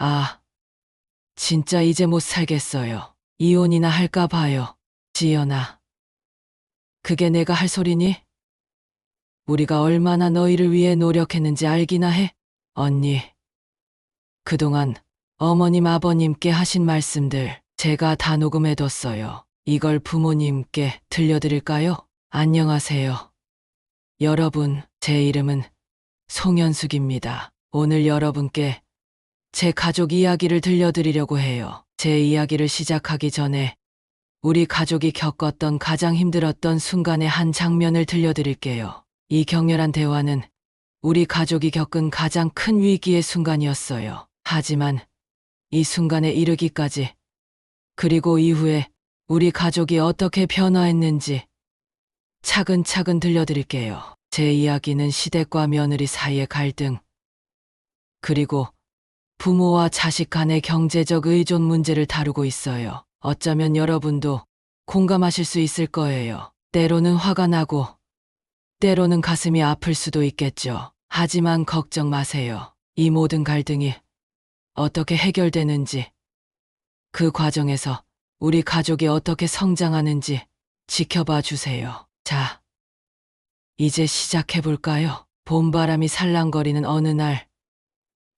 아, 진짜 이제 못 살겠어요. 이혼이나 할까 봐요. 지연아, 그게 내가 할 소리니? 우리가 얼마나 너희를 위해 노력했는지 알기나 해? 언니, 그동안 어머님 아버님께 하신 말씀들 제가 다 녹음해뒀어요. 이걸 부모님께 들려드릴까요? 안녕하세요. 여러분, 제 이름은 송현숙입니다. 오늘 여러분께 제 가족 이야기를 들려드리려고 해요. 제 이야기를 시작하기 전에 우리 가족이 겪었던 가장 힘들었던 순간의 한 장면을 들려드릴게요. 이 격렬한 대화는 우리 가족이 겪은 가장 큰 위기의 순간이었어요. 하지만 이 순간에 이르기까지, 그리고 이후에 우리 가족이 어떻게 변화했는지 차근차근 들려드릴게요. 제 이야기는 시댁과 며느리 사이의 갈등, 그리고 부모와 자식 간의 경제적 의존 문제를 다루고 있어요. 어쩌면 여러분도 공감하실 수 있을 거예요. 때로는 화가 나고, 때로는 가슴이 아플 수도 있겠죠. 하지만 걱정 마세요. 이 모든 갈등이 어떻게 해결되는지, 그 과정에서 우리 가족이 어떻게 성장하는지 지켜봐 주세요. 자, 이제 시작해볼까요? 봄바람이 살랑거리는 어느 날,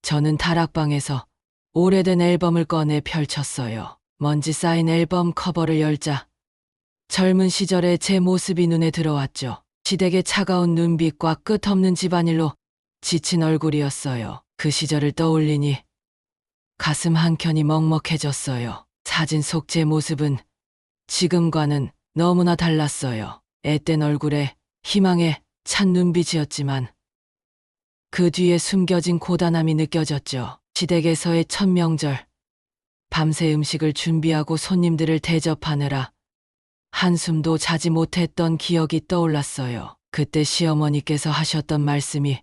저는 다락방에서 오래된 앨범을 꺼내 펼쳤어요. 먼지 쌓인 앨범 커버를 열자 젊은 시절의 제 모습이 눈에 들어왔죠. 시댁의 차가운 눈빛과 끝없는 집안일로 지친 얼굴이었어요. 그 시절을 떠올리니 가슴 한켠이 먹먹해졌어요. 사진 속 제 모습은 지금과는 너무나 달랐어요. 앳된 얼굴에 희망에 찬 눈빛이었지만 그 뒤에 숨겨진 고단함이 느껴졌죠. 시댁에서의 첫 명절, 밤새 음식을 준비하고 손님들을 대접하느라 한숨도 자지 못했던 기억이 떠올랐어요. 그때 시어머니께서 하셨던 말씀이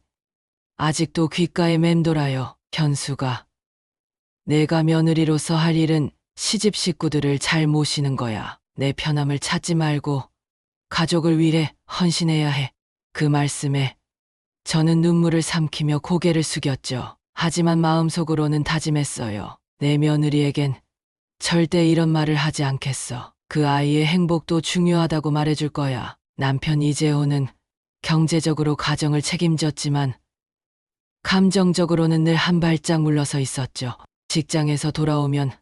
아직도 귓가에 맴돌아요. 현수가, 내가 며느리로서 할 일은 시집 식구들을 잘 모시는 거야. 내 편함을 찾지 말고 가족을 위해 헌신해야 해. 그 말씀에 저는 눈물을 삼키며 고개를 숙였죠. 하지만 마음속으로는 다짐했어요. 내 며느리에겐 절대 이런 말을 하지 않겠어. 그 아이의 행복도 중요하다고 말해줄 거야. 남편 이재호는 경제적으로 가정을 책임졌지만 감정적으로는 늘 한 발짝 물러서 있었죠. 직장에서 돌아오면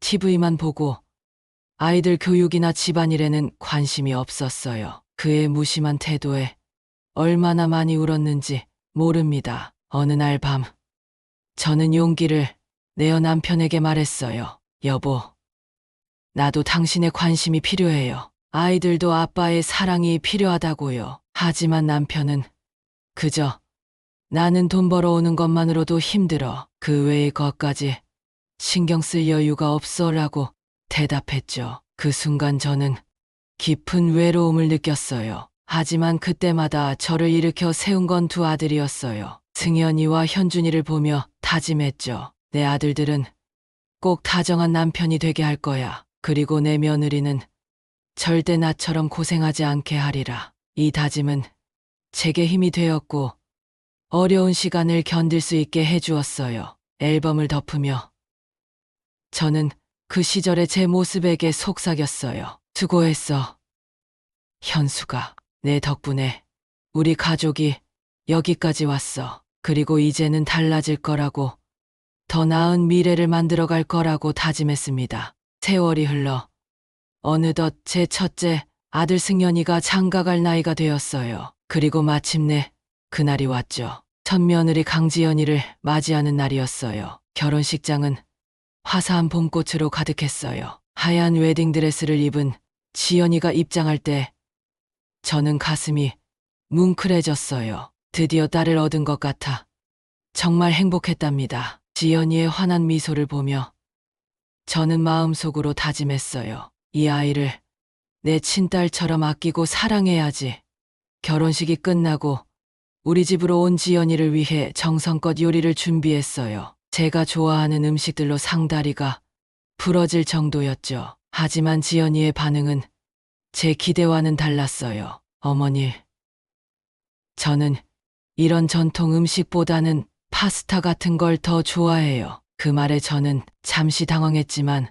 TV만 보고 아이들 교육이나 집안일에는 관심이 없었어요. 그의 무심한 태도에 얼마나 많이 울었는지 모릅니다. 어느 날 밤, 저는 용기를 내어 남편에게 말했어요. 여보, 나도 당신의 관심이 필요해요. 아이들도 아빠의 사랑이 필요하다고요. 하지만 남편은 그저 나는 돈 벌어오는 것만으로도 힘들어. 그 외의 것까지 신경 쓸 여유가 없어라고 대답했죠. 그 순간 저는 깊은 외로움을 느꼈어요. 하지만 그때마다 저를 일으켜 세운 건 두 아들이었어요. 승현이와 현준이를 보며 다짐했죠. 내 아들들은 꼭 다정한 남편이 되게 할 거야. 그리고 내 며느리는 절대 나처럼 고생하지 않게 하리라. 이 다짐은 제게 힘이 되었고 어려운 시간을 견딜 수 있게 해주었어요. 앨범을 덮으며 저는 그 시절의 제 모습에게 속삭였어요. 수고했어, 현수가. 내 덕분에 우리 가족이 여기까지 왔어. 그리고 이제는 달라질 거라고, 더 나은 미래를 만들어갈 거라고 다짐했습니다. 세월이 흘러 어느덧 제 첫째 아들 승현이가 장가갈 나이가 되었어요. 그리고 마침내 그날이 왔죠. 첫 며느리 강지연이를 맞이하는 날이었어요. 결혼식장은 화사한 봄꽃으로 가득했어요. 하얀 웨딩드레스를 입은 지연이가 입장할 때 저는 가슴이 뭉클해졌어요. 드디어 딸을 얻은 것 같아 정말 행복했답니다. 지연이의 환한 미소를 보며 저는 마음속으로 다짐했어요. 이 아이를 내 친딸처럼 아끼고 사랑해야지. 결혼식이 끝나고 우리 집으로 온 지연이를 위해 정성껏 요리를 준비했어요. 제가 좋아하는 음식들로 상다리가 부러질 정도였죠. 하지만 지연이의 반응은 제 기대와는 달랐어요. 어머니, 저는 이런 전통 음식보다는 파스타 같은 걸 더 좋아해요. 그 말에 저는 잠시 당황했지만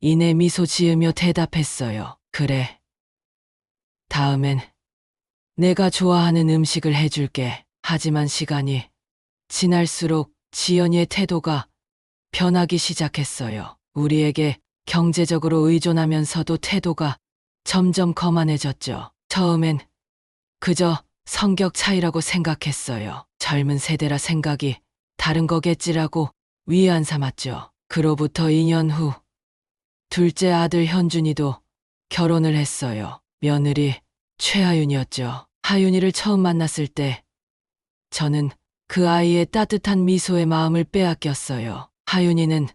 이내 미소 지으며 대답했어요. 그래. 다음엔 내가 좋아하는 음식을 해줄게. 하지만 시간이 지날수록 지연이의 태도가 변하기 시작했어요. 우리에게 경제적으로 의존하면서도 태도가 점점 거만해졌죠. 처음엔 그저 성격 차이라고 생각했어요. 젊은 세대라 생각이 다른 거겠지라고 위안 삼았죠. 그로부터 2년 후 둘째 아들 현준이도 결혼을 했어요. 며느리 최하윤이었죠. 하윤이를 처음 만났을 때 저는 그 아이의 따뜻한 미소에 마음을 빼앗겼어요. 하윤이는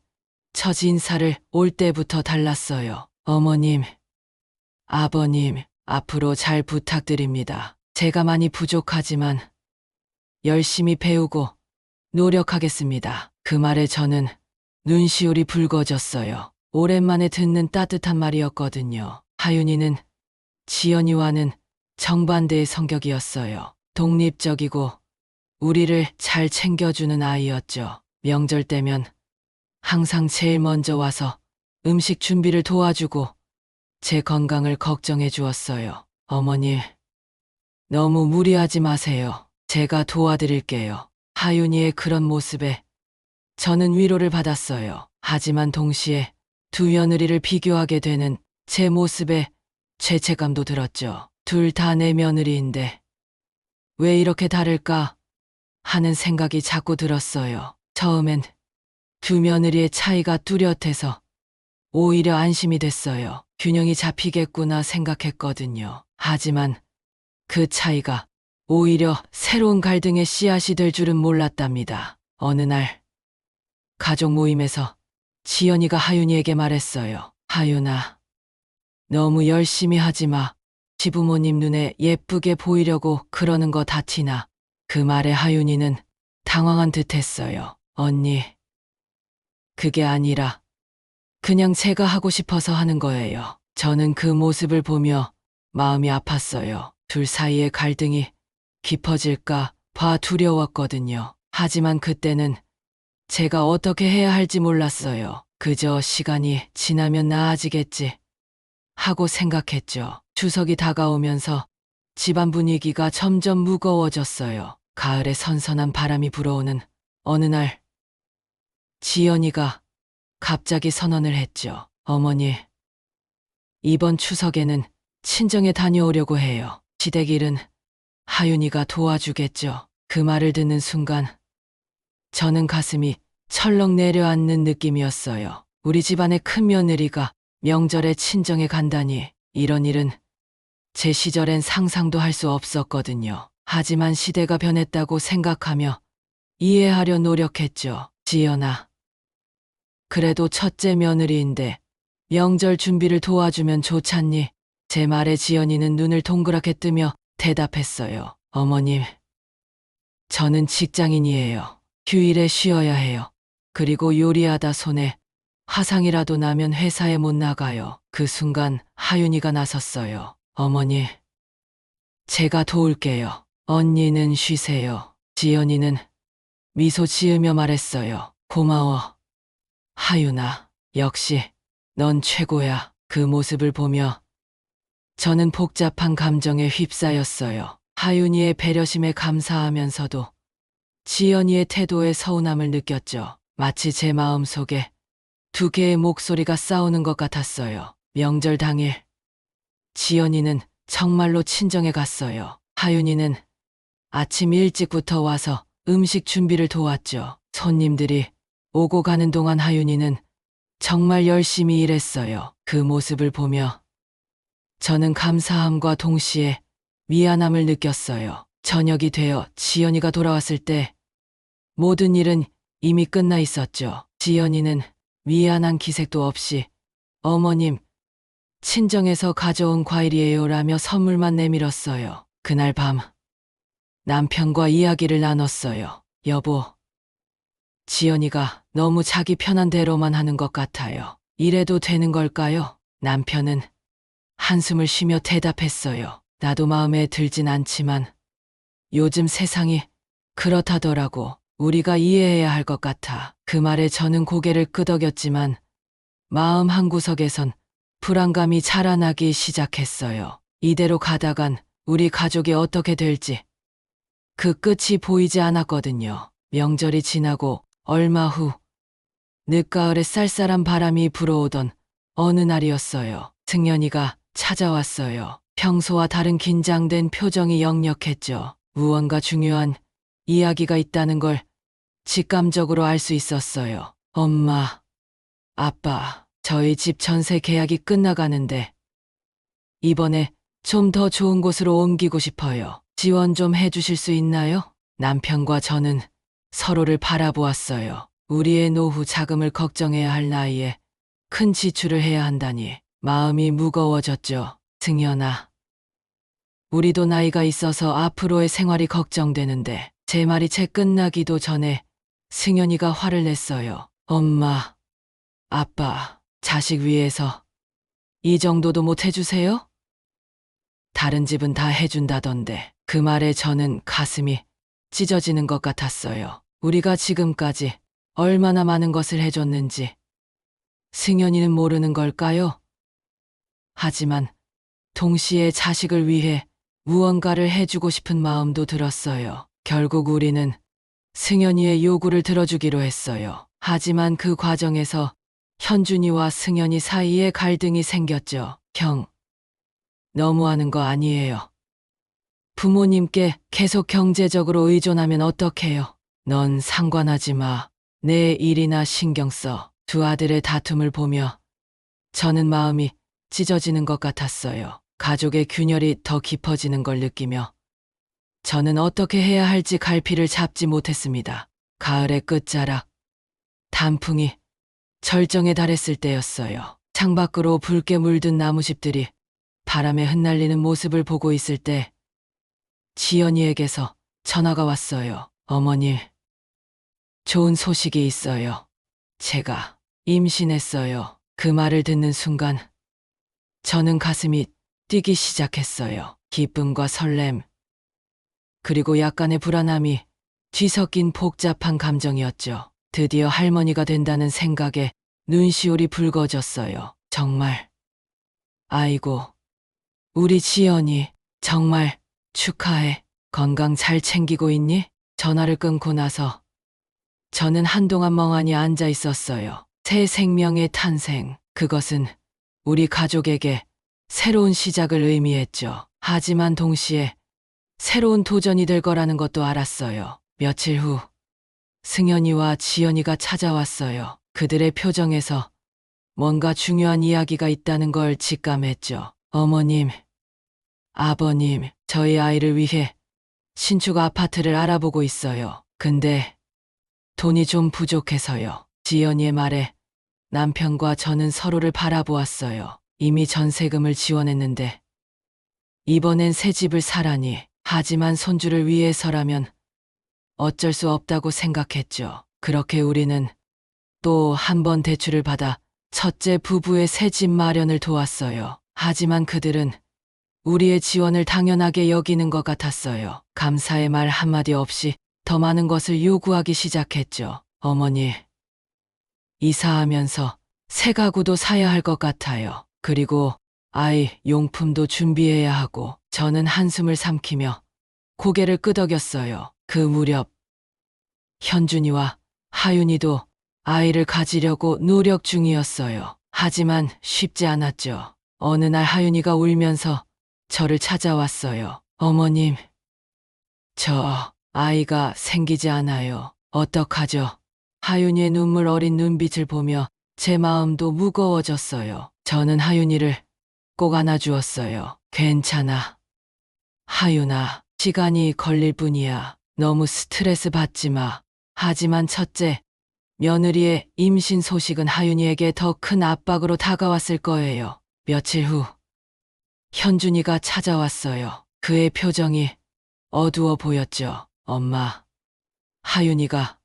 첫 인사를 올 때부터 달랐어요. 어머님, 아버님, 앞으로 잘 부탁드립니다. 제가 많이 부족하지만 열심히 배우고 노력하겠습니다. 그 말에 저는 눈시울이 붉어졌어요. 오랜만에 듣는 따뜻한 말이었거든요. 하윤이는 지연이와는 정반대의 성격이었어요. 독립적이고 우리를 잘 챙겨주는 아이였죠. 명절 때면 항상 제일 먼저 와서 음식 준비를 도와주고 제 건강을 걱정해 주었어요. 어머니, 너무 무리하지 마세요. 제가 도와드릴게요. 하윤이의 그런 모습에 저는 위로를 받았어요. 하지만 동시에 두 며느리를 비교하게 되는 제 모습에 죄책감도 들었죠. 둘 다 내 며느리인데 왜 이렇게 다를까 하는 생각이 자꾸 들었어요. 처음엔 두 며느리의 차이가 뚜렷해서 오히려 안심이 됐어요. 균형이 잡히겠구나 생각했거든요. 하지만 그 차이가 오히려 새로운 갈등의 씨앗이 될 줄은 몰랐답니다. 어느 날 가족 모임에서 지연이가 하윤이에게 말했어요. 하윤아, 너무 열심히 하지 마. 시부모님 눈에 예쁘게 보이려고 그러는 거 다 티나. 그 말에 하윤이는 당황한 듯 했어요. 언니, 그게 아니라 그냥 제가 하고 싶어서 하는 거예요. 저는 그 모습을 보며 마음이 아팠어요. 둘 사이의 갈등이 깊어질까 봐 두려웠거든요. 하지만 그때는 제가 어떻게 해야 할지 몰랐어요. 그저 시간이 지나면 나아지겠지 하고 생각했죠. 추석이 다가오면서 집안 분위기가 점점 무거워졌어요. 가을에 선선한 바람이 불어오는 어느 날 지연이가 갑자기 선언을 했죠. 어머니, 이번 추석에는 친정에 다녀오려고 해요. 시댁일은 하윤이가 도와주겠죠. 그 말을 듣는 순간 저는 가슴이 철렁 내려앉는 느낌이었어요. 우리 집안의 큰 며느리가 명절에 친정에 간다니, 이런 일은 제 시절엔 상상도 할 수 없었거든요. 하지만 시대가 변했다고 생각하며 이해하려 노력했죠. 지연아, 그래도 첫째 며느리인데 명절 준비를 도와주면 좋잖니? 제 말에 지연이는 눈을 동그랗게 뜨며 대답했어요. 어머님, 저는 직장인이에요. 휴일에 쉬어야 해요. 그리고 요리하다 손에 화상이라도 나면 회사에 못 나가요. 그 순간 하윤이가 나섰어요. 어머니, 제가 도울게요. 언니는 쉬세요. 지연이는 미소 지으며 말했어요. 고마워. 하윤아, 역시 넌 최고야. 그 모습을 보며 저는 복잡한 감정에 휩싸였어요. 하윤이의 배려심에 감사하면서도 지연이의 태도에 서운함을 느꼈죠. 마치 제 마음속에 두 개의 목소리가 싸우는 것 같았어요. 명절 당일 지연이는 정말로 친정에 갔어요. 하윤이는 아침 일찍부터 와서 음식 준비를 도왔죠. 손님들이 오고 가는 동안 하윤이는 정말 열심히 일했어요. 그 모습을 보며 저는 감사함과 동시에 미안함을 느꼈어요. 저녁이 되어 지연이가 돌아왔을 때 모든 일은 이미 끝나 있었죠. 지연이는 미안한 기색도 없이 어머님, 친정에서 가져온 과일이에요 라며 선물만 내밀었어요. 그날 밤 남편과 이야기를 나눴어요. 여보, 지연이가 너무 자기 편한 대로만 하는 것 같아요. 이래도 되는 걸까요? 남편은 한숨을 쉬며 대답했어요. 나도 마음에 들진 않지만 요즘 세상이 그렇다더라고. 우리가 이해해야 할 것 같아. 그 말에 저는 고개를 끄덕였지만 마음 한구석에선 불안감이 자라나기 시작했어요. 이대로 가다간 우리 가족이 어떻게 될지 그 끝이 보이지 않았거든요. 명절이 지나고 얼마 후 늦가을에 쌀쌀한 바람이 불어오던 어느 날이었어요. 승연이가 찾아왔어요. 평소와 다른 긴장된 표정이 역력했죠. 무언가 중요한 이야기가 있다는 걸 직감적으로 알 수 있었어요. 엄마, 아빠, 저희 집 전세 계약이 끝나가는데 이번에 좀 더 좋은 곳으로 옮기고 싶어요. 지원 좀 해주실 수 있나요? 남편과 저는 서로를 바라보았어요. 우리의 노후 자금을 걱정해야 할 나이에 큰 지출을 해야 한다니 마음이 무거워졌죠. 승연아, 우리도 나이가 있어서 앞으로의 생활이 걱정되는데 제 말이 채 끝나기도 전에 승연이가 화를 냈어요. 엄마, 아빠, 자식 위해서 이 정도도 못 해주세요? 다른 집은 다 해준다던데. 그 말에 저는 가슴이 찢어지는 것 같았어요. 우리가 지금까지 얼마나 많은 것을 해줬는지 승연이는 모르는 걸까요? 하지만 동시에 자식을 위해 무언가를 해주고 싶은 마음도 들었어요. 결국 우리는 승연이의 요구를 들어주기로 했어요. 하지만 그 과정에서 현준이와 승연이 사이에 갈등이 생겼죠. 형, 너무하는 거 아니에요. 부모님께 계속 경제적으로 의존하면 어떡해요? 넌 상관하지 마. 내 일이나 신경 써. 두 아들의 다툼을 보며 저는 마음이 찢어지는 것 같았어요. 가족의 균열이 더 깊어지는 걸 느끼며 저는 어떻게 해야 할지 갈피를 잡지 못했습니다. 가을의 끝자락, 단풍이 절정에 달했을 때였어요. 창밖으로 붉게 물든 나무집들이 바람에 흩날리는 모습을 보고 있을 때 지연이에게서 전화가 왔어요. 어머니, 좋은 소식이 있어요. 제가 임신했어요. 그 말을 듣는 순간 저는 가슴이 뛰기 시작했어요. 기쁨과 설렘, 그리고 약간의 불안함이 뒤섞인 복잡한 감정이었죠. 드디어 할머니가 된다는 생각에 눈시울이 붉어졌어요. 정말. 아이고, 우리 지연이 정말 축하해. 건강 잘 챙기고 있니? 전화를 끊고 나서 저는 한동안 멍하니 앉아 있었어요. 새 생명의 탄생. 그것은 우리 가족에게 새로운 시작을 의미했죠. 하지만 동시에 새로운 도전이 될 거라는 것도 알았어요. 며칠 후 승연이와 지연이가 찾아왔어요. 그들의 표정에서 뭔가 중요한 이야기가 있다는 걸 직감했죠. 어머님, 아버님, 저희 아이를 위해 신축 아파트를 알아보고 있어요. 근데 돈이 좀 부족해서요. 지연이의 말에 남편과 저는 서로를 바라보았어요. 이미 전세금을 지원했는데 이번엔 새 집을 사라니. 하지만 손주를 위해서라면 어쩔 수 없다고 생각했죠. 그렇게 우리는 또 한 번 대출을 받아 첫째 부부의 새 집 마련을 도왔어요. 하지만 그들은 우리의 지원을 당연하게 여기는 것 같았어요. 감사의 말 한마디 없이 더 많은 것을 요구하기 시작했죠. 어머니, 이사하면서 새 가구도 사야 할 것 같아요. 그리고 아이 용품도 준비해야 하고. 저는 한숨을 삼키며 고개를 끄덕였어요. 그 무렵 현준이와 하윤이도 아이를 가지려고 노력 중이었어요. 하지만 쉽지 않았죠. 어느 날 하윤이가 울면서 저를 찾아왔어요. 어머님, 저 아이가 생기지 않아요. 어떡하죠? 하윤이의 눈물 어린 눈빛을 보며 제 마음도 무거워졌어요. 저는 하윤이를 꼭 안아주었어요. 괜찮아. 하윤아, 시간이 걸릴 뿐이야. 너무 스트레스 받지 마. 하지만 첫째, 며느리의 임신 소식은 하윤이에게 더 큰 압박으로 다가왔을 거예요. 며칠 후, 현준이가 찾아왔어요. 그의 표정이 어두워 보였죠. 엄마, 하윤이가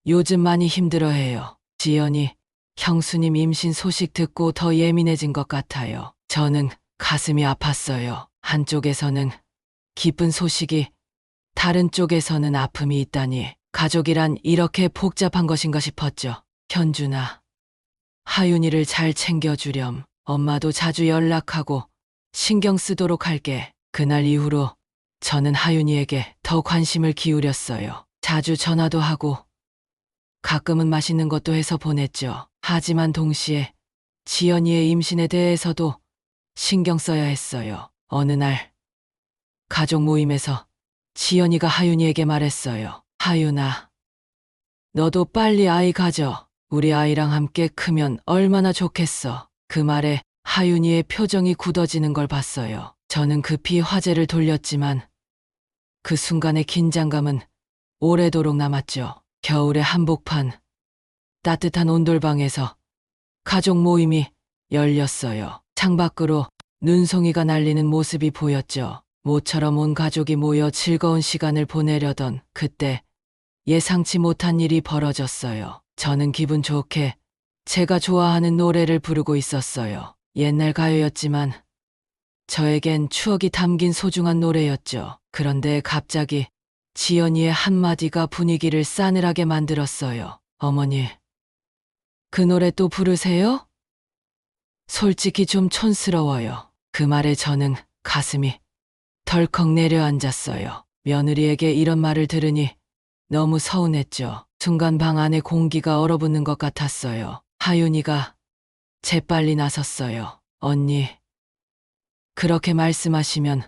요즘 많이 힘들어해요. 지연이 형수님 임신 소식 듣고 더 예민해진 것 같아요. 저는 가슴이 아팠어요. 한쪽에서는 기쁜 소식이, 다른 쪽에서는 아픔이 있다니. 가족이란 이렇게 복잡한 것인가 싶었죠. 현준아, 하윤이를 잘 챙겨주렴. 엄마도 자주 연락하고 신경 쓰도록 할게. 그날 이후로 저는 하윤이에게 더 관심을 기울였어요. 자주 전화도 하고 가끔은 맛있는 것도 해서 보냈죠. 하지만 동시에 지연이의 임신에 대해서도 신경 써야 했어요. 어느 날 가족 모임에서 지연이가 하윤이에게 말했어요. 하윤아, 너도 빨리 아이 가져. 우리 아이랑 함께 크면 얼마나 좋겠어. 그 말에 하윤이의 표정이 굳어지는 걸 봤어요. 저는 급히 화제를 돌렸지만 그 순간의 긴장감은 오래도록 남았죠. 겨울의 한복판, 따뜻한 온돌방에서 가족 모임이 열렸어요. 창밖으로 눈송이가 날리는 모습이 보였죠. 모처럼 온 가족이 모여 즐거운 시간을 보내려던 그때 예상치 못한 일이 벌어졌어요. 저는 기분 좋게 제가 좋아하는 노래를 부르고 있었어요. 옛날 가요였지만 저에겐 추억이 담긴 소중한 노래였죠. 그런데 갑자기 지연이의 한마디가 분위기를 싸늘하게 만들었어요. 어머니, 그 노래 또 부르세요? 솔직히 좀 촌스러워요. 그 말에 저는 가슴이 덜컥 내려앉았어요. 며느리에게 이런 말을 들으니 너무 서운했죠. 순간 방 안에 공기가 얼어붙는 것 같았어요. 하윤이가 재빨리 나섰어요. 언니, 그렇게 말씀하시면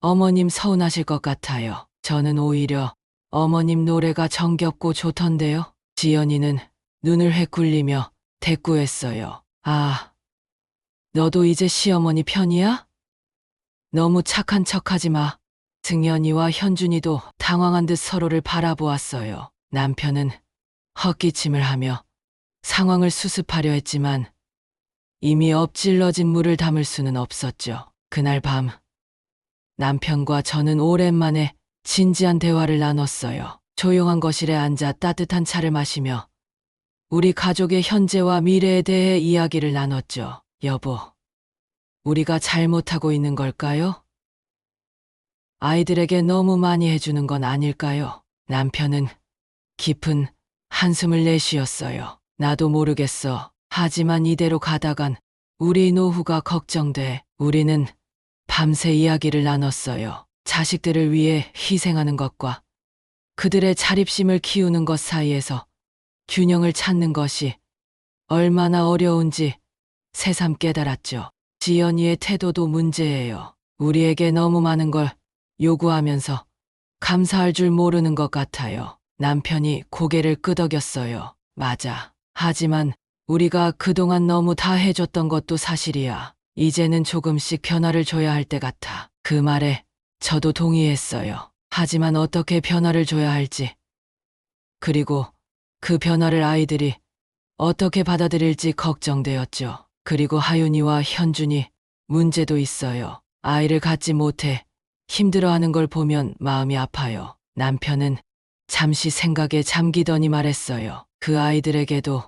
어머님 서운하실 것 같아요. 저는 오히려 어머님 노래가 정겹고 좋던데요. 지연이는 눈을 회굴리며 대꾸했어요. 아, 너도 이제 시어머니 편이야? 너무 착한 척하지 마. 승연이와 현준이도 당황한 듯 서로를 바라보았어요. 남편은 헛기침을 하며 상황을 수습하려 했지만 이미 엎질러진 물을 담을 수는 없었죠. 그날 밤 남편과 저는 오랜만에 진지한 대화를 나눴어요. 조용한 거실에 앉아 따뜻한 차를 마시며 우리 가족의 현재와 미래에 대해 이야기를 나눴죠. 여보, 우리가 잘못하고 있는 걸까요? 아이들에게 너무 많이 해주는 건 아닐까요? 남편은 깊은 한숨을 내쉬었어요. 나도 모르겠어. 하지만 이대로 가다간 우리 노후가 걱정돼. 우리는 밤새 이야기를 나눴어요. 자식들을 위해 희생하는 것과 그들의 자립심을 키우는 것 사이에서 균형을 찾는 것이 얼마나 어려운지 새삼 깨달았죠. 지연이의 태도도 문제예요. 우리에게 너무 많은 걸 요구하면서 감사할 줄 모르는 것 같아요. 남편이 고개를 끄덕였어요. 맞아. 하지만 우리가 그동안 너무 다 해줬던 것도 사실이야. 이제는 조금씩 변화를 줘야 할 때 같아. 그 말에 저도 동의했어요. 하지만 어떻게 변화를 줘야 할지, 그리고 그 변화를 아이들이 어떻게 받아들일지 걱정되었죠. 그리고 하윤이와 현준이 문제도 있어요. 아이를 갖지 못해 힘들어하는 걸 보면 마음이 아파요. 남편은 잠시 생각에 잠기더니 말했어요. 그 아이들에게도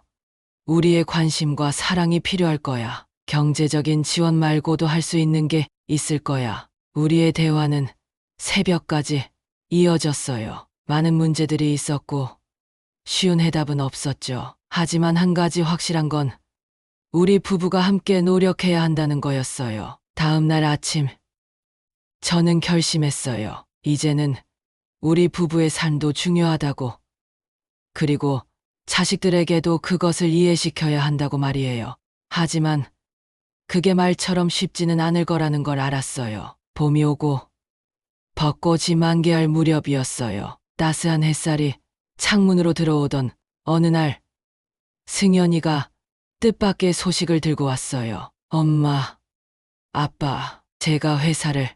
우리의 관심과 사랑이 필요할 거야. 경제적인 지원 말고도 할 수 있는 게 있을 거야. 우리의 대화는 새벽까지 이어졌어요. 많은 문제들이 있었고 쉬운 해답은 없었죠. 하지만 한 가지 확실한 건 우리 부부가 함께 노력해야 한다는 거였어요. 다음 날 아침 저는 결심했어요. 이제는 우리 부부의 삶도 중요하다고, 그리고 자식들에게도 그것을 이해시켜야 한다고 말이에요. 하지만 그게 말처럼 쉽지는 않을 거라는 걸 알았어요. 봄이 오고 벚꽃이 만개할 무렵이었어요. 따스한 햇살이 창문으로 들어오던 어느 날 승연이가 뜻밖의 소식을 들고 왔어요. 엄마, 아빠, 제가 회사를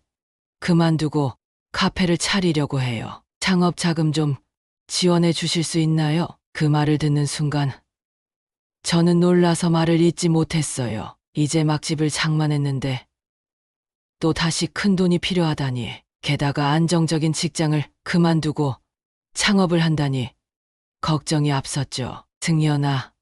그만두고 카페를 차리려고 해요. 창업 자금 좀 지원해 주실 수 있나요? 그 말을 듣는 순간 저는 놀라서 말을 잇지 못했어요. 이제 막 집을 장만했는데 또 다시 큰 돈이 필요하다니. 게다가 안정적인 직장을 그만두고 창업을 한다니 걱정이 앞섰죠. 승연아,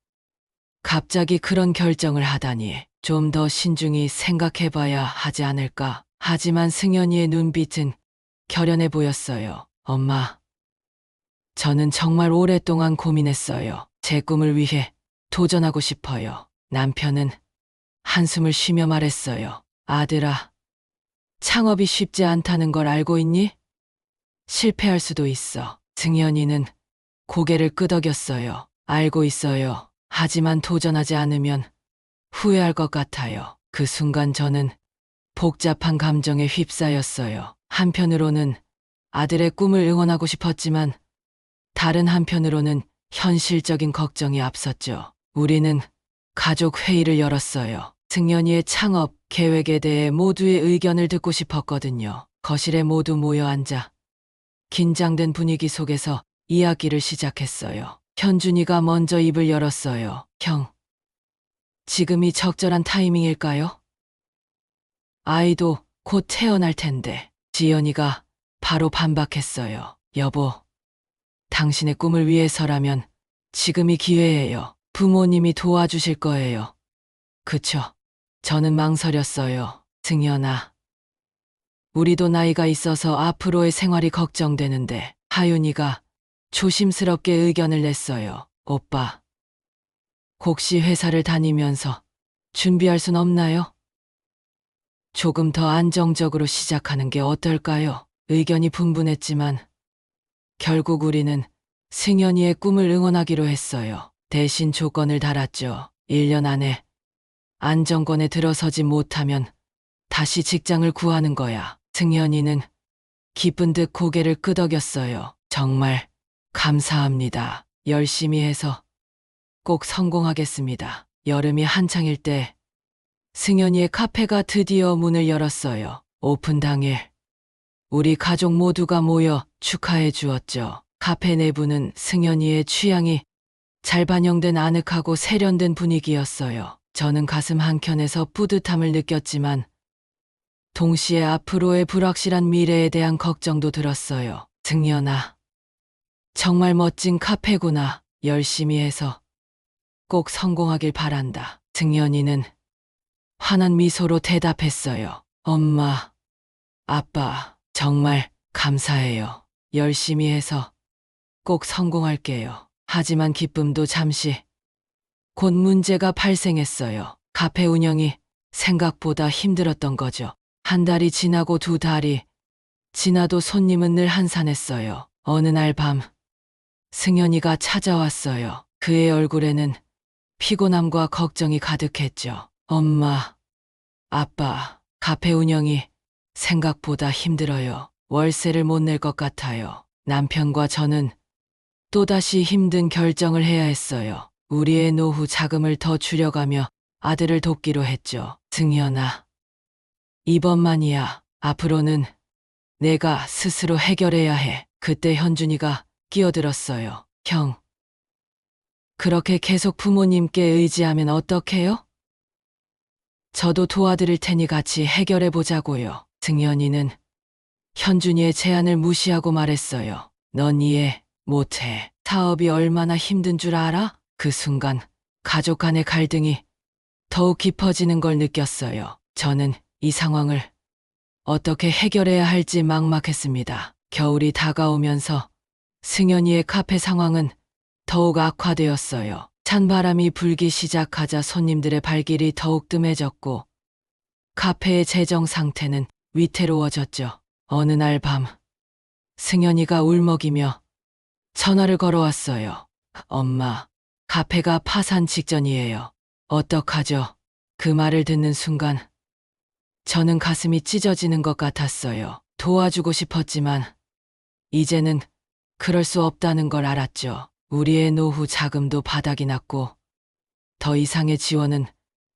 갑자기 그런 결정을 하다니 좀 더 신중히 생각해봐야 하지 않을까. 하지만 승연이의 눈빛은 결연해 보였어요. 엄마, 저는 정말 오랫동안 고민했어요. 제 꿈을 위해 도전하고 싶어요. 남편은 한숨을 쉬며 말했어요. 아들아, 창업이 쉽지 않다는 걸 알고 있니? 실패할 수도 있어. 승연이는 고개를 끄덕였어요. 알고 있어요. 하지만 도전하지 않으면 후회할 것 같아요. 그 순간 저는 복잡한 감정에 휩싸였어요. 한편으로는 아들의 꿈을 응원하고 싶었지만 다른 한편으로는 현실적인 걱정이 앞섰죠. 우리는 가족 회의를 열었어요. 승연이의 창업 계획에 대해 모두의 의견을 듣고 싶었거든요. 거실에 모두 모여 앉아 긴장된 분위기 속에서 이야기를 시작했어요. 현준이가 먼저 입을 열었어요. 형, 지금이 적절한 타이밍일까요? 아이도 곧 태어날 텐데. 지연이가 바로 반박했어요. 여보, 당신의 꿈을 위해서라면 지금이 기회예요. 부모님이 도와주실 거예요. 그쵸? 저는 망설였어요. 승연아, 우리도 나이가 있어서 앞으로의 생활이 걱정되는데. 하윤이가 조심스럽게 의견을 냈어요. 오빠, 혹시 회사를 다니면서 준비할 순 없나요? 조금 더 안정적으로 시작하는 게 어떨까요? 의견이 분분했지만 결국 우리는 승연이의 꿈을 응원하기로 했어요. 대신 조건을 달았죠. 1년 안에 안정권에 들어서지 못하면 다시 직장을 구하는 거야. 승연이는 기쁜 듯 고개를 끄덕였어요. 정말 감사합니다. 열심히 해서 꼭 성공하겠습니다. 여름이 한창일 때 승연이의 카페가 드디어 문을 열었어요. 오픈 당일 우리 가족 모두가 모여 축하해 주었죠. 카페 내부는 승연이의 취향이 잘 반영된 아늑하고 세련된 분위기였어요. 저는 가슴 한켠에서 뿌듯함을 느꼈지만 동시에 앞으로의 불확실한 미래에 대한 걱정도 들었어요. 승연아, 정말 멋진 카페구나. 열심히 해서 꼭 성공하길 바란다. 승연이는 환한 미소로 대답했어요. 엄마, 아빠, 정말 감사해요. 열심히 해서 꼭 성공할게요. 하지만 기쁨도 잠시. 곧 문제가 발생했어요. 카페 운영이 생각보다 힘들었던 거죠. 한 달이 지나고 두 달이 지나도 손님은 늘 한산했어요. 어느 날 밤 승연이가 찾아왔어요. 그의 얼굴에는 피곤함과 걱정이 가득했죠. 엄마, 아빠, 카페 운영이 생각보다 힘들어요. 월세를 못 낼 것 같아요. 남편과 저는 또다시 힘든 결정을 해야 했어요. 우리의 노후 자금을 더 줄여가며 아들을 돕기로 했죠. 승연아, 이번만이야. 앞으로는 내가 스스로 해결해야 해. 그때 현준이가 끼어들었어요. 형, 그렇게 계속 부모님께 의지하면 어떡해요? 저도 도와드릴 테니 같이 해결해 보자고요. 승연이는 현준이의 제안을 무시하고 말했어요. 넌 이해 못해. 사업이 얼마나 힘든 줄 알아? 그 순간 가족 간의 갈등이 더욱 깊어지는 걸 느꼈어요. 저는 이 상황을 어떻게 해결해야 할지 막막했습니다. 겨울이 다가오면서 승연이의 카페 상황은 더욱 악화되었어요. 찬바람이 불기 시작하자 손님들의 발길이 더욱 뜸해졌고 카페의 재정 상태는 위태로워졌죠. 어느 날 밤 승연이가 울먹이며 전화를 걸어왔어요. 엄마, 카페가 파산 직전이에요. 어떡하죠? 그 말을 듣는 순간 저는 가슴이 찢어지는 것 같았어요. 도와주고 싶었지만 이제는 그럴 수 없다는 걸 알았죠. 우리의 노후 자금도 바닥이 났고 더 이상의 지원은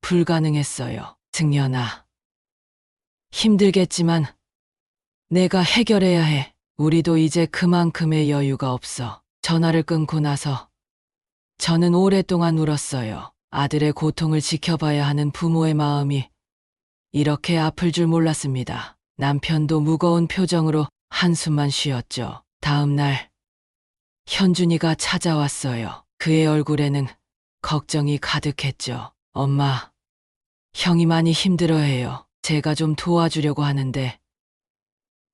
불가능했어요. 승연아, 힘들겠지만 내가 해결해야 해. 우리도 이제 그만큼의 여유가 없어. 전화를 끊고 나서 저는 오랫동안 울었어요. 아들의 고통을 지켜봐야 하는 부모의 마음이 이렇게 아플 줄 몰랐습니다. 남편도 무거운 표정으로 한숨만 쉬었죠. 다음 날 현준이가 찾아왔어요. 그의 얼굴에는 걱정이 가득했죠. 엄마, 형이 많이 힘들어해요. 제가 좀 도와주려고 하는데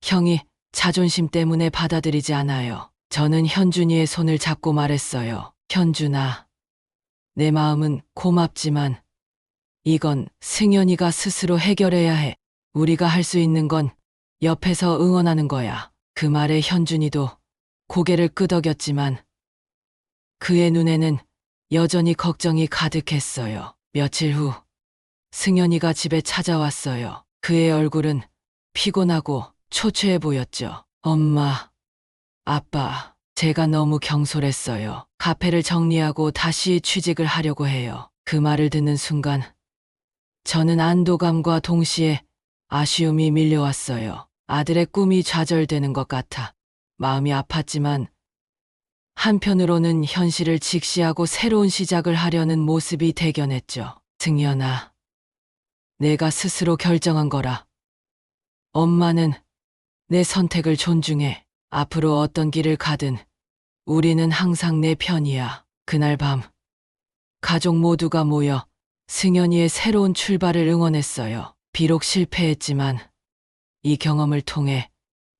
형이 자존심 때문에 받아들이지 않아요. 저는 현준이의 손을 잡고 말했어요. 현준아, 내 마음은 고맙지만 이건 승연이가 스스로 해결해야 해. 우리가 할 수 있는 건 옆에서 응원하는 거야. 그 말에 현준이도 고개를 끄덕였지만 그의 눈에는 여전히 걱정이 가득했어요. 며칠 후 승연이가 집에 찾아왔어요. 그의 얼굴은 피곤하고 초췌해 보였죠. 엄마, 아빠, 제가 너무 경솔했어요. 카페를 정리하고 다시 취직을 하려고 해요. 그 말을 듣는 순간 저는 안도감과 동시에 아쉬움이 밀려왔어요. 아들의 꿈이 좌절되는 것 같아 마음이 아팠지만 한편으로는 현실을 직시하고 새로운 시작을 하려는 모습이 대견했죠. 승연아, 내가 스스로 결정한 거라. 엄마는 내 선택을 존중해. 앞으로 어떤 길을 가든 우리는 항상 내 편이야. 그날 밤 가족 모두가 모여 승연이의 새로운 출발을 응원했어요. 비록 실패했지만 이 경험을 통해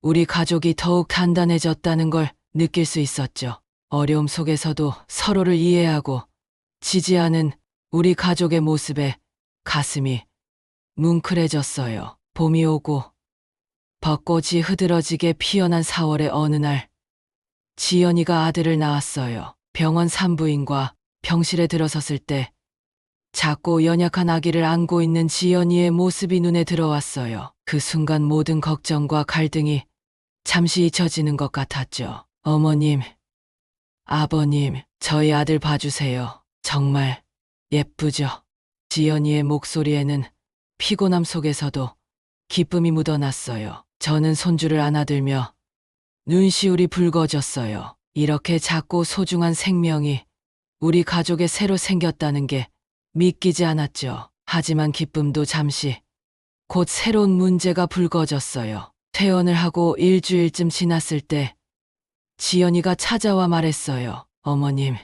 우리 가족이 더욱 단단해졌다는 걸 느낄 수 있었죠. 어려움 속에서도 서로를 이해하고 지지하는 우리 가족의 모습에 가슴이 뭉클해졌어요. 봄이 오고 벚꽃이 흐드러지게 피어난 4월의 어느 날 지연이가 아들을 낳았어요. 병원 산부인과 병실에 들어섰을 때 작고 연약한 아기를 안고 있는 지연이의 모습이 눈에 들어왔어요. 그 순간 모든 걱정과 갈등이 잠시 잊혀지는 것 같았죠. 어머님, 아버님, 저희 아들 봐주세요. 정말 예쁘죠? 지연이의 목소리에는 피곤함 속에서도 기쁨이 묻어났어요. 저는 손주를 안아들며 눈시울이 붉어졌어요. 이렇게 작고 소중한 생명이 우리 가족에 새로 생겼다는 게 믿기지 않았죠. 하지만 기쁨도 잠시, 곧 새로운 문제가 불거졌어요. 퇴원을 하고 일주일쯤 지났을 때 지연이가 찾아와 말했어요. 어머님,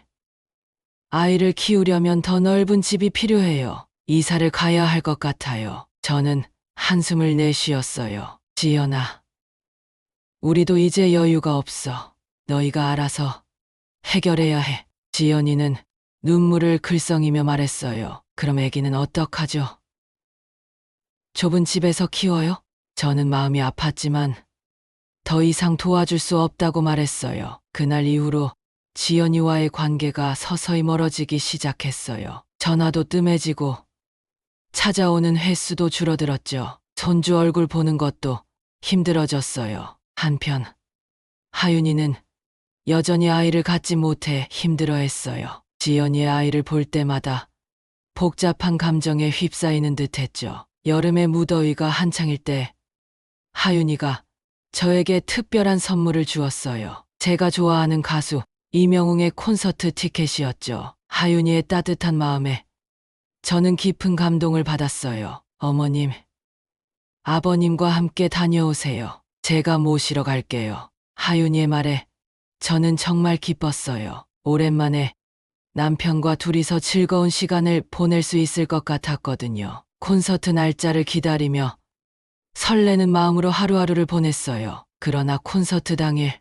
아이를 키우려면 더 넓은 집이 필요해요. 이사를 가야 할 것 같아요. 저는 한숨을 내쉬었어요. 지연아, 우리도 이제 여유가 없어. 너희가 알아서 해결해야 해. 지연이는 눈물을 글썽이며 말했어요. 그럼 아기는 어떡하죠? 좁은 집에서 키워요? 저는 마음이 아팠지만 더 이상 도와줄 수 없다고 말했어요. 그날 이후로 지연이와의 관계가 서서히 멀어지기 시작했어요. 전화도 뜸해지고 찾아오는 횟수도 줄어들었죠. 손주 얼굴 보는 것도 힘들어졌어요. 한편 하윤이는 여전히 아이를 갖지 못해 힘들어했어요. 지연이의 아이를 볼 때마다 복잡한 감정에 휩싸이는 듯했죠. 여름의 무더위가 한창일 때 하윤이가 저에게 특별한 선물을 주었어요. 제가 좋아하는 가수 이명웅의 콘서트 티켓이었죠. 하윤이의 따뜻한 마음에 저는 깊은 감동을 받았어요. 어머님, 아버님과 함께 다녀오세요. 제가 모시러 갈게요. 하윤이의 말에 저는 정말 기뻤어요. 오랜만에 남편과 둘이서 즐거운 시간을 보낼 수 있을 것 같았거든요. 콘서트 날짜를 기다리며 설레는 마음으로 하루하루를 보냈어요. 그러나 콘서트 당일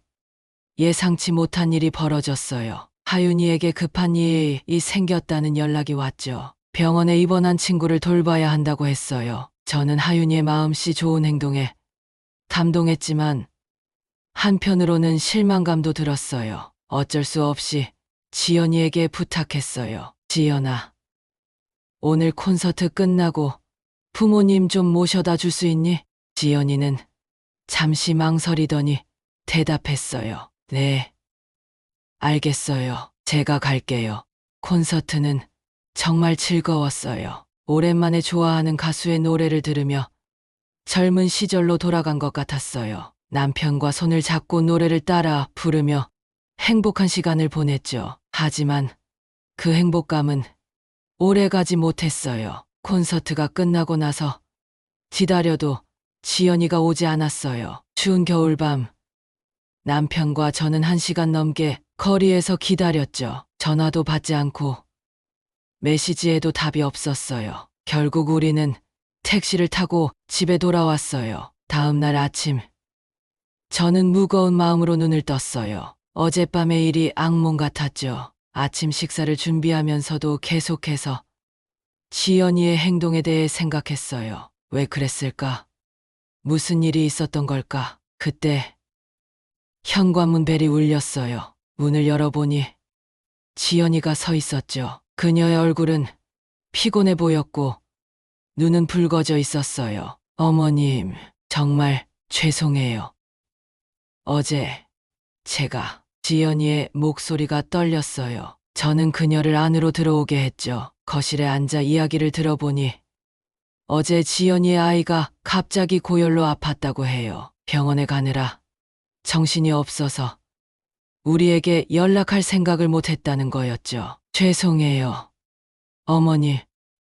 예상치 못한 일이 벌어졌어요. 하윤이에게 급한 일이 생겼다는 연락이 왔죠. 병원에 입원한 친구를 돌봐야 한다고 했어요. 저는 하윤이의 마음씨 좋은 행동에 감동했지만 한편으로는 실망감도 들었어요. 어쩔 수 없이 지연이에게 부탁했어요. 지연아, 오늘 콘서트 끝나고 부모님 좀 모셔다 줄 수 있니? 지연이는 잠시 망설이더니 대답했어요. 네, 알겠어요. 제가 갈게요. 콘서트는 정말 즐거웠어요. 오랜만에 좋아하는 가수의 노래를 들으며 젊은 시절로 돌아간 것 같았어요. 남편과 손을 잡고 노래를 따라 부르며 행복한 시간을 보냈죠. 하지만 그 행복감은 오래가지 못했어요. 콘서트가 끝나고 나서 기다려도 지연이가 오지 않았어요. 추운 겨울밤, 남편과 저는 1시간 넘게 거리에서 기다렸죠. 전화도 받지 않고 메시지에도 답이 없었어요. 결국 우리는 택시를 타고 집에 돌아왔어요. 다음 날 아침, 저는 무거운 마음으로 눈을 떴어요. 어젯밤의 일이 악몽 같았죠. 아침 식사를 준비하면서도 계속해서 지연이의 행동에 대해 생각했어요. 왜 그랬을까? 무슨 일이 있었던 걸까? 그때 현관문 벨이 울렸어요. 문을 열어보니 지연이가 서 있었죠. 그녀의 얼굴은 피곤해 보였고 눈은 붉어져 있었어요. 어머님, 정말 죄송해요. 어제 제가 지연이의 목소리가 떨렸어요. 저는 그녀를 안으로 들어오게 했죠. 거실에 앉아 이야기를 들어보니 어제 지연이의 아이가 갑자기 고열로 아팠다고 해요. 병원에 가느라 정신이 없어서 우리에게 연락할 생각을 못 했다는 거였죠. 죄송해요. 어머니,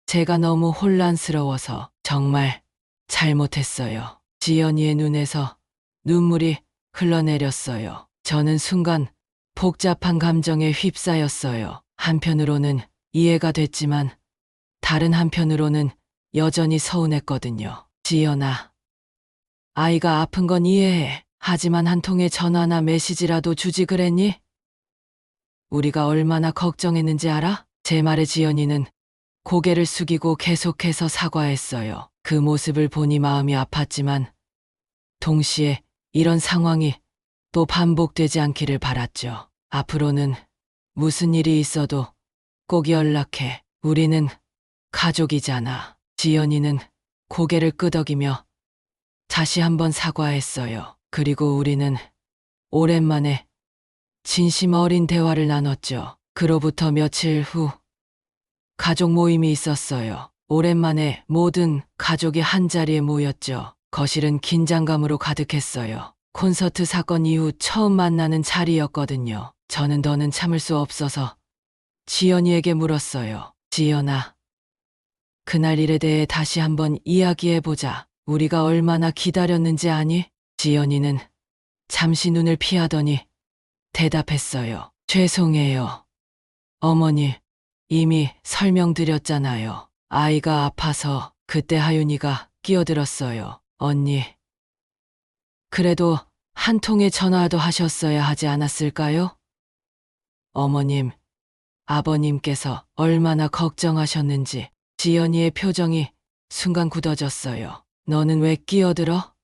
제가 너무 혼란스러워서 정말 잘못했어요. 지연이의 눈에서 눈물이 흘러내렸어요. 저는 순간 복잡한 감정에 휩싸였어요. 한편으로는 이해가 됐지만 다른 한편으로는 여전히 서운했거든요. 지연아, 아이가 아픈 건 이해해. 하지만 한 통의 전화나 메시지라도 주지 그랬니? 우리가 얼마나 걱정했는지 알아? 제 말에 지연이는 고개를 숙이고 계속해서 사과했어요. 그 모습을 보니 마음이 아팠지만 동시에 이런 상황이 또 반복되지 않기를 바랐죠. 앞으로는 무슨 일이 있어도 꼭 연락해. 우리는 가족이잖아. 지연이는 고개를 끄덕이며 다시 한번 사과했어요. 그리고 우리는 오랜만에 진심 어린 대화를 나눴죠. 그로부터 며칠 후 가족 모임이 있었어요. 오랜만에 모든 가족이 한자리에 모였죠. 거실은 긴장감으로 가득했어요. 콘서트 사건 이후 처음 만나는 자리였거든요. 저는 더는 참을 수 없어서 지연이에게 물었어요. 지연아, 그날 일에 대해 다시 한번 이야기해보자. 우리가 얼마나 기다렸는지 아니? 지연이는 잠시 눈을 피하더니 대답했어요. 죄송해요. 어머니, 이미 설명드렸잖아요. 아이가 아파서. 그때 하윤이가 끼어들었어요. 언니, 그래도 한 통의 전화도 하셨어야 하지 않았을까요? 어머님, 아버님께서 얼마나 걱정하셨는지. 지연이의 표정이 순간 굳어졌어요. 너는 왜 끼어들어?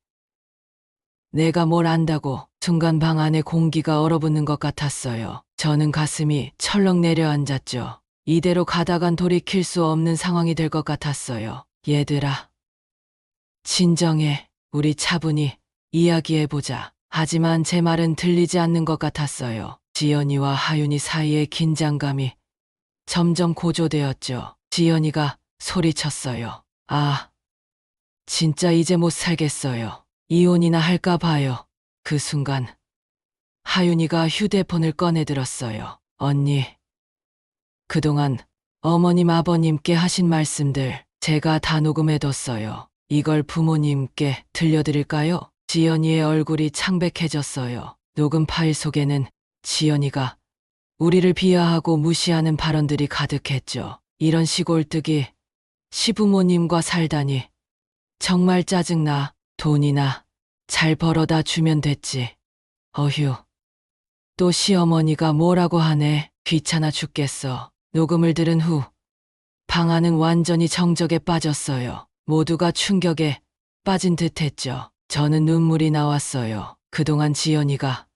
내가 뭘 안다고. 순간 방 안에 공기가 얼어붙는 것 같았어요. 저는 가슴이 철렁 내려앉았죠. 이대로 가다간 돌이킬 수 없는 상황이 될 것 같았어요. 얘들아, 진정해. 우리 차분히 이야기해보자. 하지만 제 말은 들리지 않는 것 같았어요. 지연이와 하윤이 사이의 긴장감이 점점 고조되었죠. 지연이가 소리쳤어요. 아, 진짜 이제 못 살겠어요. 이혼이나 할까 봐요. 그 순간 하윤이가 휴대폰을 꺼내들었어요. 언니, 그동안 어머님 아버님께 하신 말씀들 제가 다 녹음해뒀어요. 이걸 부모님께 들려드릴까요? 지연이의 얼굴이 창백해졌어요. 녹음 파일 속에는 지연이가 우리를 비하하고 무시하는 발언들이 가득했죠. 이런 시골뜨기 시부모님과 살다니 정말 짜증나. 돈이나 잘 벌어다 주면 됐지. 어휴, 또 시어머니가 뭐라고 하네. 귀찮아 죽겠어. 녹음을 들은 후 방 안은 완전히 정적에 빠졌어요. 모두가 충격에 빠진 듯했죠. 저는 눈물이 나왔어요. 그동안 지연이가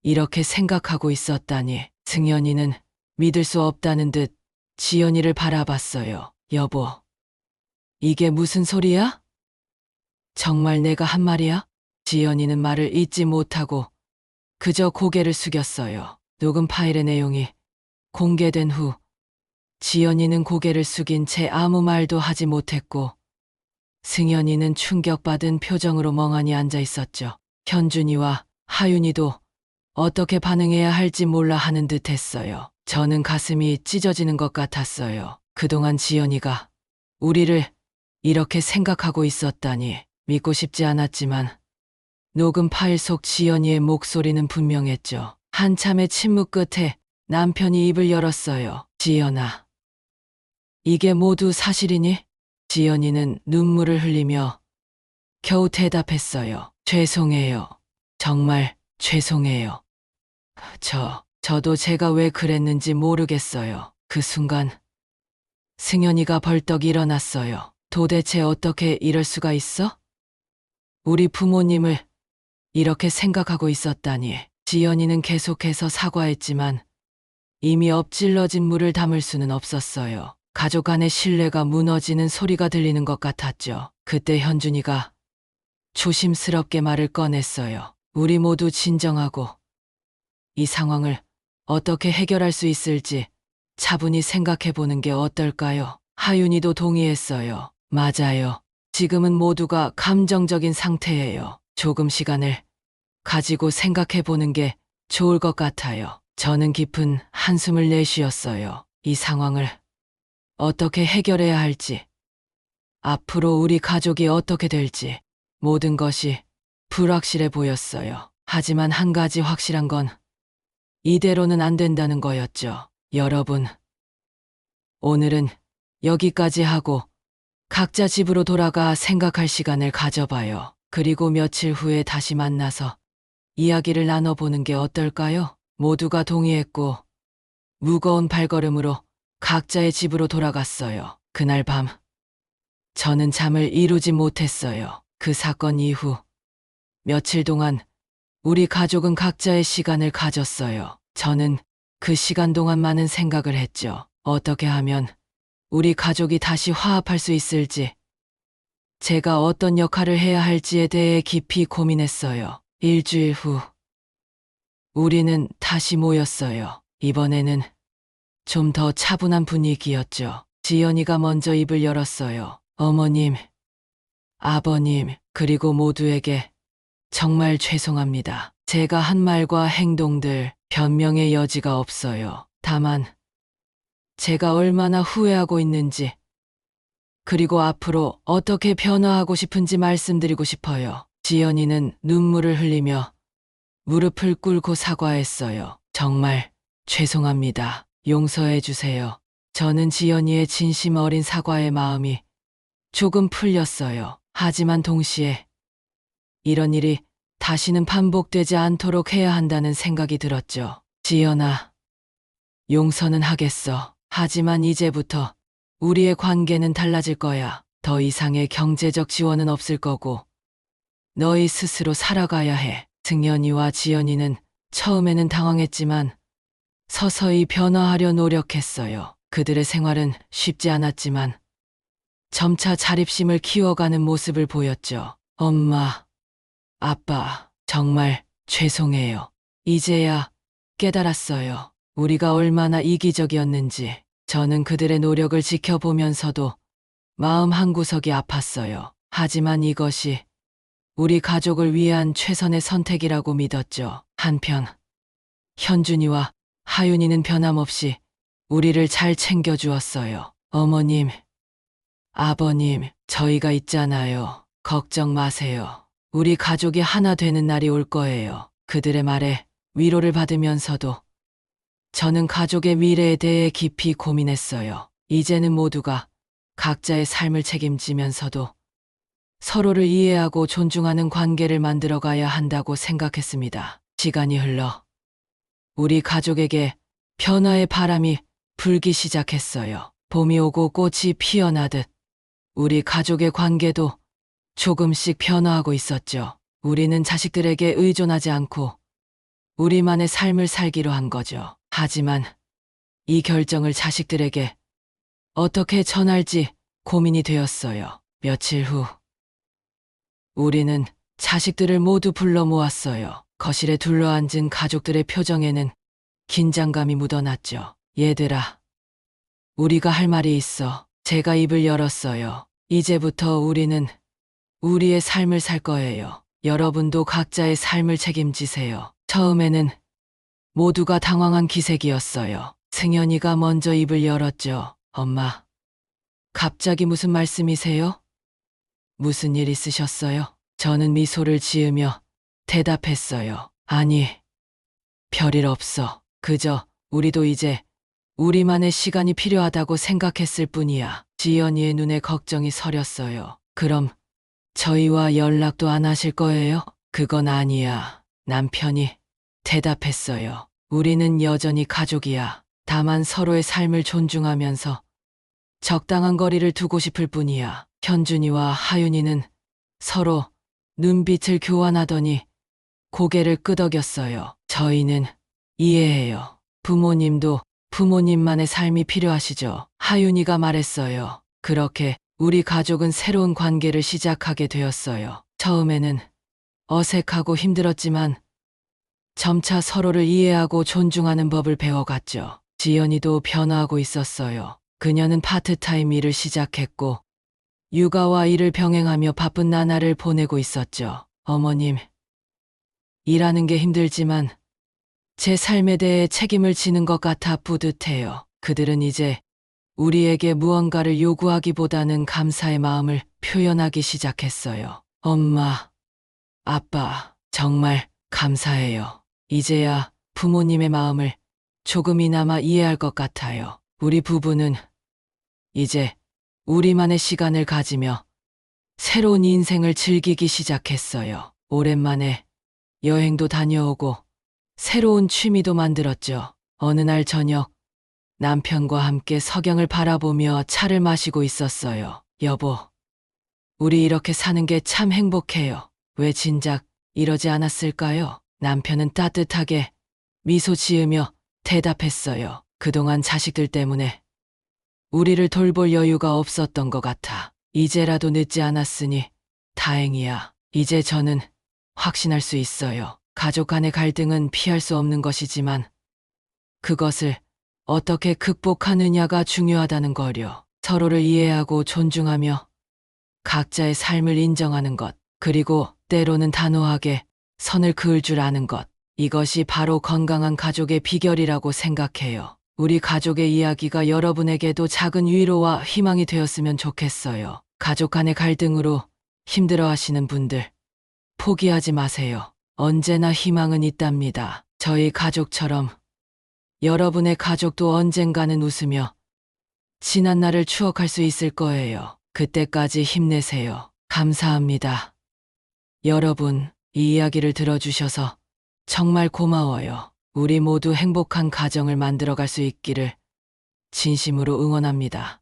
이렇게 생각하고 있었다니. 승연이는 믿을 수 없다는 듯 지연이를 바라봤어요. 여보, 이게 무슨 소리야? 정말 내가 한 말이야? 지연이는 말을 잇지 못하고 그저 고개를 숙였어요. 녹음 파일의 내용이 공개된 후 지연이는 고개를 숙인 채 아무 말도 하지 못했고 승연이는 충격받은 표정으로 멍하니 앉아 있었죠. 현준이와 하윤이도 어떻게 반응해야 할지 몰라 하는 듯 했어요. 저는 가슴이 찢어지는 것 같았어요. 그동안 지연이가 우리를 이렇게 생각하고 있었다니. 믿고 싶지 않았지만 녹음 파일 속 지연이의 목소리는 분명했죠. 한참의 침묵 끝에 남편이 입을 열었어요. 지연아, 이게 모두 사실이니? 지연이는 눈물을 흘리며 겨우 대답했어요. 죄송해요. 정말 죄송해요. 저도 제가 왜 그랬는지 모르겠어요. 그 순간 승현이가 벌떡 일어났어요. 도대체 어떻게 이럴 수가 있어? 우리 부모님을 이렇게 생각하고 있었다니. 지연이는 계속해서 사과했지만 이미 엎질러진 물을 담을 수는 없었어요. 가족 간의 신뢰가 무너지는 소리가 들리는 것 같았죠. 그때 현준이가 조심스럽게 말을 꺼냈어요. 우리 모두 진정하고 이 상황을 어떻게 해결할 수 있을지 차분히 생각해 보는 게 어떨까요? 하윤이도 동의했어요. 맞아요. 지금은 모두가 감정적인 상태예요. 조금 시간을 가지고 생각해 보는 게 좋을 것 같아요. 저는 깊은 한숨을 내쉬었어요. 이 상황을 어떻게 해결해야 할지, 앞으로 우리 가족이 어떻게 될지 모든 것이 불확실해 보였어요. 하지만 한 가지 확실한 건 이대로는 안 된다는 거였죠. 여러분, 오늘은 여기까지 하고 각자 집으로 돌아가 생각할 시간을 가져봐요. 그리고 며칠 후에 다시 만나서 이야기를 나눠보는 게 어떨까요? 모두가 동의했고 무거운 발걸음으로 각자의 집으로 돌아갔어요. 그날 밤 저는 잠을 이루지 못했어요. 그 사건 이후 며칠 동안 우리 가족은 각자의 시간을 가졌어요. 저는 그 시간 동안 많은 생각을 했죠. 어떻게 하면 우리 가족이 다시 화합할 수 있을지, 제가 어떤 역할을 해야 할지에 대해 깊이 고민했어요. 일주일 후 우리는 다시 모였어요. 이번에는 좀 더 차분한 분위기였죠. 지연이가 먼저 입을 열었어요. 어머님, 아버님, 그리고 모두에게 정말 죄송합니다. 제가 한 말과 행동들 변명의 여지가 없어요. 다만 제가 얼마나 후회하고 있는지, 그리고 앞으로 어떻게 변화하고 싶은지 말씀드리고 싶어요. 지연이는 눈물을 흘리며 무릎을 꿇고 사과했어요. 정말 죄송합니다. 용서해 주세요. 저는 지연이의 진심 어린 사과의 마음이 조금 풀렸어요. 하지만 동시에 이런 일이 다시는 반복되지 않도록 해야 한다는 생각이 들었죠. 지연아, 용서는 하겠어. 하지만 이제부터 우리의 관계는 달라질 거야. 더 이상의 경제적 지원은 없을 거고 너희 스스로 살아가야 해. 승연이와 지연이는 처음에는 당황했지만 서서히 변화하려 노력했어요. 그들의 생활은 쉽지 않았지만 점차 자립심을 키워가는 모습을 보였죠. 엄마, 아빠, 정말 죄송해요. 이제야 깨달았어요. 우리가 얼마나 이기적이었는지. 저는 그들의 노력을 지켜보면서도 마음 한구석이 아팠어요. 하지만 이것이 우리 가족을 위한 최선의 선택이라고 믿었죠. 한편 현준이와 하윤이는 변함없이 우리를 잘 챙겨주었어요. 어머님, 아버님, 저희가 있잖아요. 걱정 마세요. 우리 가족이 하나 되는 날이 올 거예요. 그들의 말에 위로를 받으면서도 저는 가족의 미래에 대해 깊이 고민했어요. 이제는 모두가 각자의 삶을 책임지면서도 서로를 이해하고 존중하는 관계를 만들어가야 한다고 생각했습니다. 시간이 흘러 우리 가족에게 변화의 바람이 불기 시작했어요. 봄이 오고 꽃이 피어나듯 우리 가족의 관계도 조금씩 변화하고 있었죠. 우리는 자식들에게 의존하지 않고 우리만의 삶을 살기로 한 거죠. 하지만 이 결정을 자식들에게 어떻게 전할지 고민이 되었어요. 며칠 후 우리는 자식들을 모두 불러 모았어요. 거실에 둘러앉은 가족들의 표정에는 긴장감이 묻어났죠. 얘들아, 우리가 할 말이 있어. 제가 입을 열었어요. 이제부터 우리는 우리의 삶을 살 거예요. 여러분도 각자의 삶을 책임지세요. 처음에는 모두가 당황한 기색이었어요. 승연이가 먼저 입을 열었죠. 엄마, 갑자기 무슨 말씀이세요? 무슨 일 있으셨어요? 저는 미소를 지으며 대답했어요. 아니, 별일 없어. 그저 우리도 이제 우리만의 시간이 필요하다고 생각했을 뿐이야. 지연이의 눈에 걱정이 서렸어요. 그럼 저희와 연락도 안 하실 거예요? 그건 아니야. 남편이 대답했어요. 우리는 여전히 가족이야. 다만 서로의 삶을 존중하면서 적당한 거리를 두고 싶을 뿐이야. 현준이와 하윤이는 서로 눈빛을 교환하더니 고개를 끄덕였어요. 저희는 이해해요. 부모님도 부모님만의 삶이 필요하시죠. 하윤이가 말했어요. 그렇게 우리 가족은 새로운 관계를 시작하게 되었어요. 처음에는 어색하고 힘들었지만 점차 서로를 이해하고 존중하는 법을 배워갔죠. 지연이도 변화하고 있었어요. 그녀는 파트타임 일을 시작했고 육아와 일을 병행하며 바쁜 나날을 보내고 있었죠. 어머님, 일하는 게 힘들지만 제 삶에 대해 책임을 지는 것 같아 뿌듯해요. 그들은 이제 우리에게 무언가를 요구하기보다는 감사의 마음을 표현하기 시작했어요. 엄마, 아빠, 정말 감사해요. 이제야 부모님의 마음을 조금이나마 이해할 것 같아요. 우리 부부는 이제 우리만의 시간을 가지며 새로운 인생을 즐기기 시작했어요. 오랜만에 여행도 다녀오고 새로운 취미도 만들었죠. 어느 날 저녁 남편과 함께 석양을 바라보며 차를 마시고 있었어요. 여보, 우리 이렇게 사는 게 참 행복해요. 왜 진작 이러지 않았을까요? 남편은 따뜻하게 미소 지으며 대답했어요. 그동안 자식들 때문에 우리를 돌볼 여유가 없었던 것 같아. 이제라도 늦지 않았으니 다행이야. 이제 저는 확신할 수 있어요. 가족 간의 갈등은 피할 수 없는 것이지만 그것을 어떻게 극복하느냐가 중요하다는 거려. 서로를 이해하고 존중하며 각자의 삶을 인정하는 것, 그리고 때로는 단호하게 선을 그을 줄 아는 것. 이것이 바로 건강한 가족의 비결이라고 생각해요. 우리 가족의 이야기가 여러분에게도 작은 위로와 희망이 되었으면 좋겠어요. 가족 간의 갈등으로 힘들어하시는 분들, 포기하지 마세요. 언제나 희망은 있답니다. 저희 가족처럼 여러분의 가족도 언젠가는 웃으며 지난 날을 추억할 수 있을 거예요. 그때까지 힘내세요. 감사합니다. 여러분, 이 이야기를 들어주셔서 정말 고마워요. 우리 모두 행복한 가정을 만들어갈 수 있기를 진심으로 응원합니다.